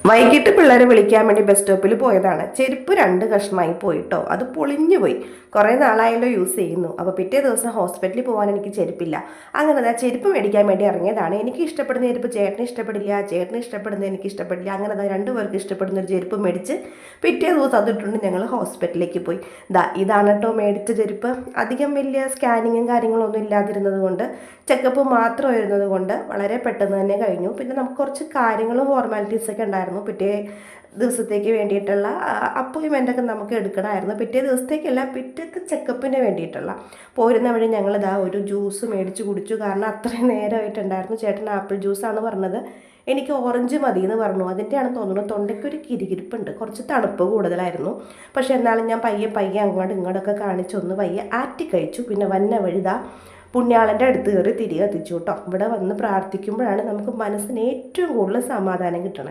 വൈകിട്ട് പിള്ളേരെ വിളിക്കാൻ വേണ്ടി ബസ് സ്റ്റോപ്പിൽ പോയതാണ്. ചെരുപ്പ് 2 കഷ്ണമായി പോയിട്ടോ, അത് പൊളിഞ്ഞു പോയി. കുറേ നാളായല്ലോ യൂസ് ചെയ്യുന്നു. അപ്പോൾ പിറ്റേ ദിവസം ഹോസ്പിറ്റലിൽ പോകാൻ എനിക്ക് ചെരുപ്പില്ല. അങ്ങനെ ആ ചെരുപ്പ് മേടിക്കാൻ വേണ്ടി ഇറങ്ങിയതാണ്. എനിക്ക് ഇഷ്ടപ്പെടുന്ന ചെരുപ്പ് ചേട്ടന് ഇഷ്ടപ്പെടില്ല, ചേട്ടന് ഇഷ്ടപ്പെടുന്നത് എനിക്ക് ഇഷ്ടപ്പെടില്ല. അങ്ങനെ രണ്ടുപേർക്ക് ഇഷ്ടപ്പെടുന്ന ഒരു ചെരുപ്പ് മേടിച്ച് പിറ്റേ ദിവസം അതിട്ടുണ്ട് ഞങ്ങൾ ഹോസ്പിറ്റലിലേക്ക് പോയി. ഇതാണ് കേട്ടോ മേടിച്ച ചെരുപ്പ്. അധികം വലിയ സ്കാനിങ്ങും കാര്യങ്ങളൊന്നും ഇല്ലാതിരുന്നത് കൊണ്ട്, ചെക്കപ്പ് മാത്രം വരുന്നത് കൊണ്ട് വളരെ പെട്ടെന്ന് തന്നെ കഴിഞ്ഞു. പിന്നെ നമുക്ക് കുറച്ച് കാര്യങ്ങളും ഫോർമാലിറ്റീസൊക്കെ ഉണ്ടായിരുന്നു. പിറ്റേ ദിവസത്തേക്ക് വേണ്ടിയിട്ടുള്ള അപ്പോയിൻമെൻ്റൊക്കെ നമുക്ക് എടുക്കണമായിരുന്നു. പിറ്റേ ദിവസത്തേക്കല്ല, പിറ്റേത്തെ ചെക്കപ്പിന് വേണ്ടിയിട്ടുള്ള. പോരുന്ന വഴി ഞങ്ങളിതാ ഒരു ജ്യൂസ് മേടിച്ച് കുടിച്ചു. കാരണം അത്രയും നേരമായിട്ടുണ്ടായിരുന്നു. ചേട്ടൻ ആപ്പിൾ ജ്യൂസാണ് പറഞ്ഞത്, എനിക്ക് ഓറഞ്ച് മതി എന്ന് പറഞ്ഞു. അതിൻ്റെയാണെന്ന് തോന്നുന്നു. തൊണ്ടയ്ക്കൊരു കിരികിരിപ്പുണ്ട്, കുറച്ച് തണുപ്പ് കൂടുതലായിരുന്നു. പക്ഷേ എന്നാലും ഞാൻ പയ്യെ അങ്ങോട്ടും ഇങ്ങോട്ടൊക്കെ കാണിച്ചൊന്ന് പയ്യെ ആറ്റി കഴിച്ചു. പിന്നെ വന്ന വഴിതാ പുണ്യാളൻ്റെ അടുത്ത് കയറി തിരികെ എത്തിച്ചു കേട്ടോ. ഇവിടെ വന്ന് പ്രാർത്ഥിക്കുമ്പോഴാണ് നമുക്ക് മനസ്സിന് ഏറ്റവും കൂടുതൽ സമാധാനം കിട്ടണം.